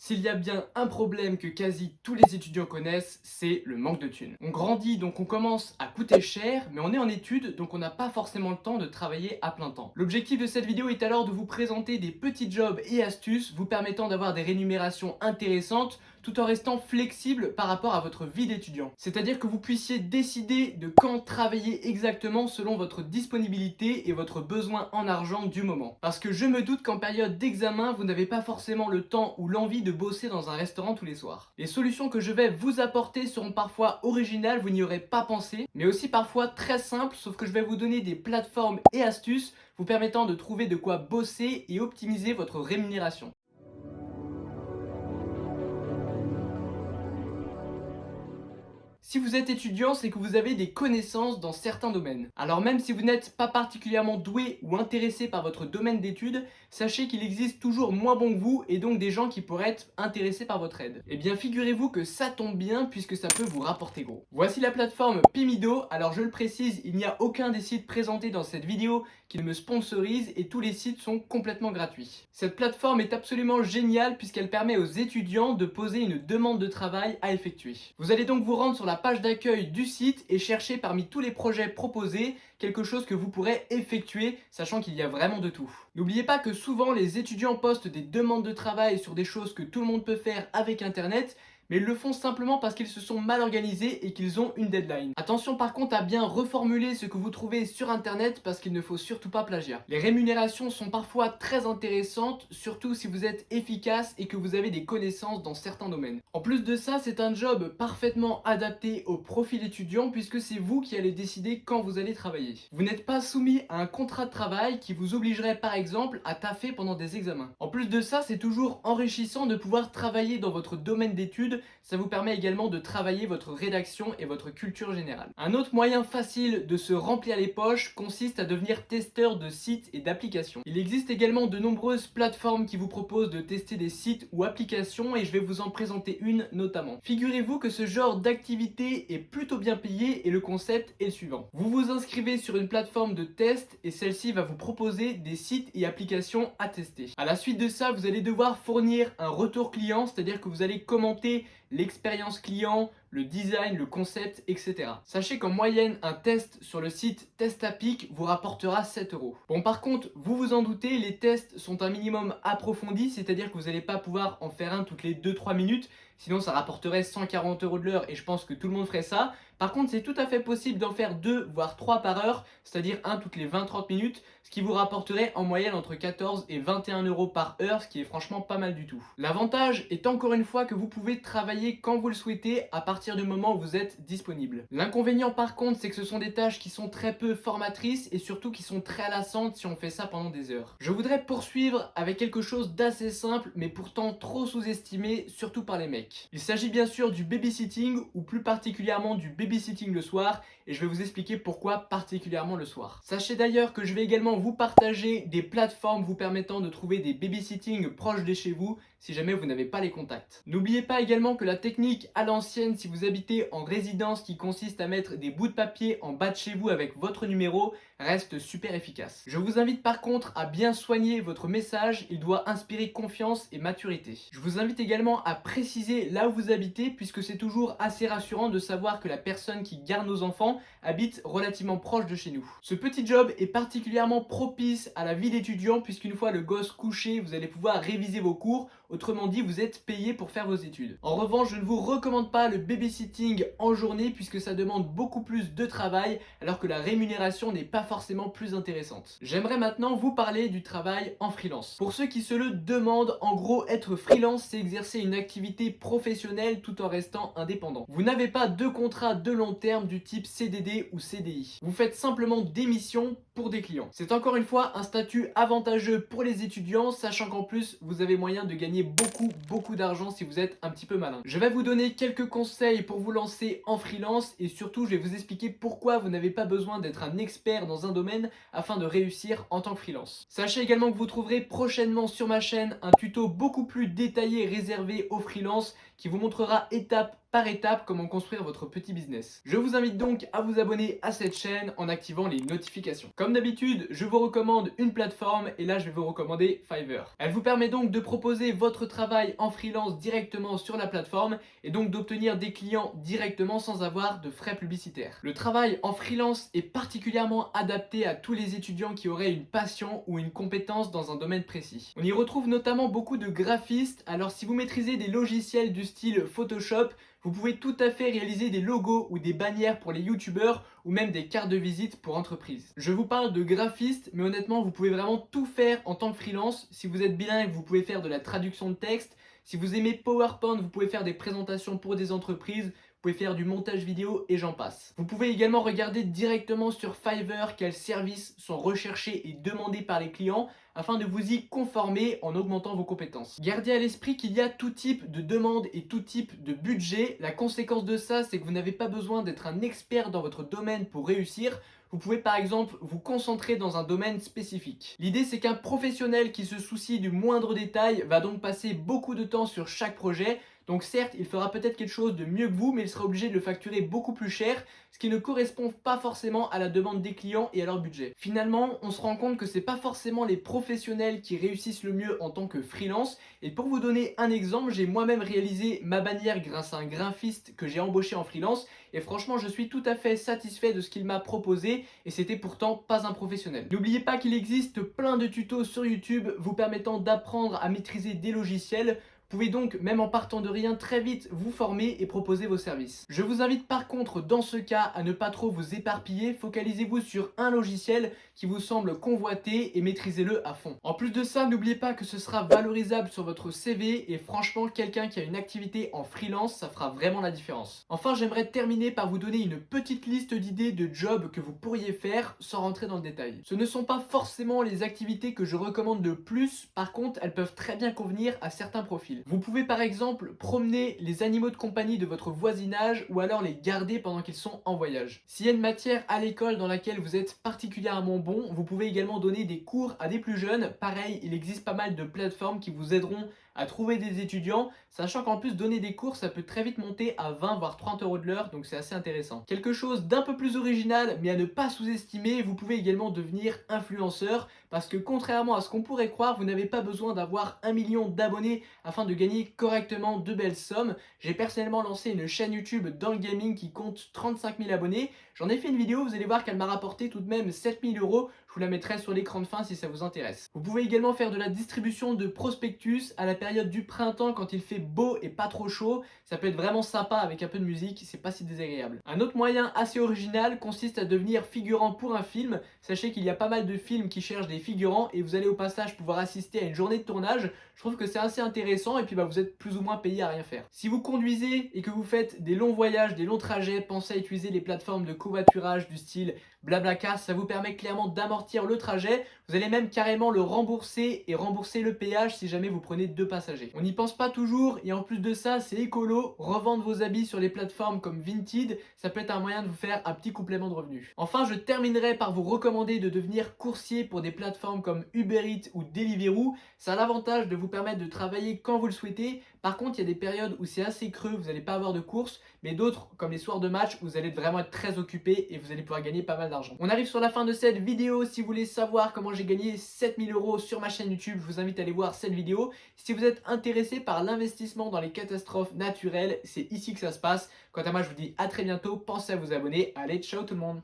S'il y a bien un problème que quasi tous les étudiants connaissent, c'est le manque de thunes. On grandit donc on commence à coûter cher, mais on est en études donc on n'a pas forcément le temps de travailler à plein temps. L'objectif de cette vidéo est alors de vous présenter des petits jobs et astuces vous permettant d'avoir des rémunérations intéressantes tout en restant flexible par rapport à votre vie d'étudiant. C'est-à-dire que vous puissiez décider de quand travailler exactement selon votre disponibilité et votre besoin en argent du moment. Parce que je me doute qu'en période d'examen, vous n'avez pas forcément le temps ou l'envie de bosser dans un restaurant tous les soirs. Les solutions que je vais vous apporter seront parfois originales, vous n'y aurez pas pensé, mais aussi parfois très simples, sauf que je vais vous donner des plateformes et astuces vous permettant de trouver de quoi bosser et optimiser votre rémunération. Si vous êtes étudiant, c'est que vous avez des connaissances dans certains domaines. Alors même si vous n'êtes pas particulièrement doué ou intéressé par votre domaine d'études, sachez qu'il existe toujours moins bon que vous et donc des gens qui pourraient être intéressés par votre aide. Eh bien figurez-vous que ça tombe bien puisque ça peut vous rapporter gros. Voici la plateforme Pimido. Alors je le précise, il n'y a aucun des sites présentés dans cette vidéo qui ne me sponsorise et tous les sites sont complètement gratuits. Cette plateforme est absolument géniale puisqu'elle permet aux étudiants de poser une demande de travail à effectuer. Vous allez donc vous rendre sur la page d'accueil du site et chercher parmi tous les projets proposés quelque chose que vous pourrez effectuer, sachant qu'il y a vraiment de tout. N'oubliez pas que souvent les étudiants postent des demandes de travail sur des choses que tout le monde peut faire avec internet, mais ils le font simplement parce qu'ils se sont mal organisés et qu'ils ont une deadline. Attention par contre à bien reformuler ce que vous trouvez sur internet parce qu'il ne faut surtout pas plagiat. Les rémunérations sont parfois très intéressantes, surtout si vous êtes efficace et que vous avez des connaissances dans certains domaines. En plus de ça, c'est un job parfaitement adapté au profil étudiant puisque c'est vous qui allez décider quand vous allez travailler. Vous n'êtes pas soumis à un contrat de travail qui vous obligerait par exemple à taffer pendant des examens. En plus de ça, c'est toujours enrichissant de pouvoir travailler dans votre domaine d'études. Ça vous permet également de travailler votre rédaction et votre culture générale. Un autre moyen facile de se remplir les poches consiste à devenir testeur de sites et d'applications. Il existe également de nombreuses plateformes qui vous proposent de tester des sites ou applications et je vais vous en présenter une notamment. Figurez-vous que ce genre d'activité est plutôt bien payé et le concept est le suivant. Vous vous inscrivez sur une plateforme de test et celle-ci va vous proposer des sites et applications à tester. À la suite de ça, vous allez devoir fournir un retour client, c'est-à-dire que vous allez commenter l'expérience client, le design, le concept, etc. Sachez qu'en moyenne, un test sur le site Testapic vous rapportera 7 euros. Bon, par contre, vous vous en doutez, les tests sont un minimum approfondi, c'est-à-dire que vous n'allez pas pouvoir en faire un toutes les 2-3 minutes, sinon ça rapporterait 140 euros de l'heure et je pense que tout le monde ferait ça. Par contre, c'est tout à fait possible d'en faire 2 voire 3 par heure, c'est-à-dire un toutes les 20-30 minutes, ce qui vous rapporterait en moyenne entre 14 et 21 euros par heure, ce qui est franchement pas mal du tout. L'avantage est encore une fois que vous pouvez travailler quand vous le souhaitez à partir du moment où vous êtes disponible. L'inconvénient par contre, c'est que ce sont des tâches qui sont très peu formatrices et surtout qui sont très lassantes si on fait ça pendant des heures. Je voudrais poursuivre avec quelque chose d'assez simple mais pourtant trop sous-estimé, surtout par les mecs. Il s'agit bien sûr du babysitting ou plus particulièrement du babysitting le soir et je vais vous expliquer pourquoi particulièrement le soir. Sachez d'ailleurs que je vais également vous partager des plateformes vous permettant de trouver des babysitting proches de chez vous si jamais vous n'avez pas les contacts. N'oubliez pas également que la technique à l'ancienne, si vous habitez en résidence qui consiste à mettre des bouts de papier en bas de chez vous avec votre numéro, reste super efficace. Je vous invite par contre à bien soigner votre message, il doit inspirer confiance et maturité. Je vous invite également à préciser là où vous habitez puisque c'est toujours assez rassurant de savoir que la personne qui garde nos enfants habite relativement proche de chez nous. Ce petit job est particulièrement propice à la vie d'étudiant puisqu'une fois le gosse couché, vous allez pouvoir réviser vos cours. Autrement dit, vous êtes payé pour faire vos études. En revanche, je ne vous recommande pas le babysitting en journée puisque ça demande beaucoup plus de travail alors que la rémunération n'est pas forcément plus intéressante. J'aimerais maintenant vous parler du travail en freelance. Pour ceux qui se le demandent, en gros, être freelance, c'est exercer une activité professionnelle tout en restant indépendant. Vous n'avez pas de contrat de long terme du type CDD ou CDI. Vous faites simplement des missions pour des clients. C'est encore une fois un statut avantageux pour les étudiants, sachant qu'en plus, vous avez moyen de gagner beaucoup d'argent si vous êtes un petit peu malin. Je vais vous donner quelques conseils pour vous lancer en freelance et surtout je vais vous expliquer pourquoi vous n'avez pas besoin d'être un expert dans un domaine afin de réussir en tant que freelance. Sachez également que vous trouverez prochainement sur ma chaîne un tuto beaucoup plus détaillé réservé aux freelances qui vous montrera étape par étapes comment construire votre petit business. Je vous invite donc à vous abonner à cette chaîne en activant les notifications. Comme d'habitude, je vous recommande une plateforme et là je vais vous recommander Fiverr. Elle vous permet donc de proposer votre travail en freelance directement sur la plateforme et donc d'obtenir des clients directement sans avoir de frais publicitaires. Le travail en freelance est particulièrement adapté à tous les étudiants qui auraient une passion ou une compétence dans un domaine précis. On y retrouve notamment beaucoup de graphistes, alors si vous maîtrisez des logiciels du style Photoshop, vous pouvez tout à fait réaliser des logos ou des bannières pour les youtubeurs ou même des cartes de visite pour entreprises. Je vous parle de graphiste, mais honnêtement, vous pouvez vraiment tout faire en tant que freelance. Si vous êtes bilingue, vous pouvez faire de la traduction de texte. Si vous aimez PowerPoint, vous pouvez faire des présentations pour des entreprises. Vous pouvez faire du montage vidéo et j'en passe. Vous pouvez également regarder directement sur Fiverr quels services sont recherchés et demandés par les clients afin de vous y conformer en augmentant vos compétences. Gardez à l'esprit qu'il y a tout type de demande et tout type de budget. La conséquence de ça, c'est que vous n'avez pas besoin d'être un expert dans votre domaine pour réussir. Vous pouvez par exemple vous concentrer dans un domaine spécifique. L'idée c'est qu'un professionnel qui se soucie du moindre détail va donc passer beaucoup de temps sur chaque projet. Donc certes, il fera peut-être quelque chose de mieux que vous, mais il sera obligé de le facturer beaucoup plus cher, ce qui ne correspond pas forcément à la demande des clients et à leur budget. Finalement, on se rend compte que c'est pas forcément les professionnels qui réussissent le mieux en tant que freelance. Et pour vous donner un exemple, j'ai moi-même réalisé ma bannière grâce à un graphiste que j'ai embauché en freelance. Et franchement, je suis tout à fait satisfait de ce qu'il m'a proposé et c'était pourtant pas un professionnel. N'oubliez pas qu'il existe plein de tutos sur YouTube vous permettant d'apprendre à maîtriser des logiciels. Vous pouvez donc, même en partant de rien, très vite vous former et proposer vos services. Je vous invite par contre, dans ce cas, à ne pas trop vous éparpiller. Focalisez-vous sur un logiciel qui vous semble convoité et maîtrisez-le à fond. En plus de ça, n'oubliez pas que ce sera valorisable sur votre CV et franchement, quelqu'un qui a une activité en freelance, ça fera vraiment la différence. Enfin, j'aimerais terminer par vous donner une petite liste d'idées de jobs que vous pourriez faire sans rentrer dans le détail. Ce ne sont pas forcément les activités que je recommande le plus, par contre, elles peuvent très bien convenir à certains profils. Vous pouvez par exemple promener les animaux de compagnie de votre voisinage ou alors les garder pendant qu'ils sont en voyage. S'il y a une matière à l'école dans laquelle vous êtes particulièrement bon, vous pouvez également donner des cours à des plus jeunes. Pareil, il existe pas mal de plateformes qui vous aideront à trouver des étudiants, sachant qu'en plus donner des cours ça peut très vite monter à 20 voire 30 euros de l'heure, donc c'est assez intéressant. Quelque chose d'un peu plus original mais à ne pas sous-estimer, vous pouvez également devenir influenceur parce que contrairement à ce qu'on pourrait croire, vous n'avez pas besoin d'avoir 1 million d'abonnés afin de gagner correctement de belles sommes. J'ai personnellement lancé une chaîne YouTube dans le gaming qui compte 35 000 abonnés. J'en ai fait une vidéo, vous allez voir qu'elle m'a rapporté tout de même 7 000 euros. Je vous la mettrai sur l'écran de fin si ça vous intéresse. Vous pouvez également faire de la distribution de prospectus à la période du printemps quand il fait beau et pas trop chaud. Ça peut être vraiment sympa avec un peu de musique, c'est pas si désagréable. Un autre moyen assez original consiste à devenir figurant pour un film. Sachez qu'il y a pas mal de films qui cherchent des figurants et vous allez au passage pouvoir assister à une journée de tournage. Je trouve que c'est assez intéressant et puis vous êtes plus ou moins payé à rien faire. Si vous conduisez et que vous faites des longs voyages, des longs trajets, pensez à utiliser les plateformes de covoiturage du style Blablacar, ça vous permet clairement d'amortir le trajet. Vous allez même carrément le rembourser et rembourser le péage si jamais vous prenez 2 passagers. On n'y pense pas toujours et en plus de ça, c'est écolo. Revendre vos habits sur les plateformes comme Vinted, ça peut être un moyen de vous faire un petit complément de revenus. Enfin, je terminerai par vous recommander de devenir coursier pour des plateformes comme Uber Eats ou Deliveroo. Ça a l'avantage de vous permettre de travailler quand vous le souhaitez. Par contre, il y a des périodes où c'est assez creux, vous n'allez pas avoir de courses, mais d'autres, comme les soirs de match, vous allez vraiment être très occupé et vous allez pouvoir gagner pas mal d'argent. On arrive sur la fin de cette vidéo. Si vous voulez savoir comment j'ai gagné 7 000 euros sur ma chaîne YouTube, je vous invite à aller voir cette vidéo. Si vous êtes intéressé par l'investissement dans les catastrophes naturelles, c'est ici que ça se passe. Quant à moi, je vous dis à très bientôt. Pensez à vous abonner. Allez, ciao tout le monde!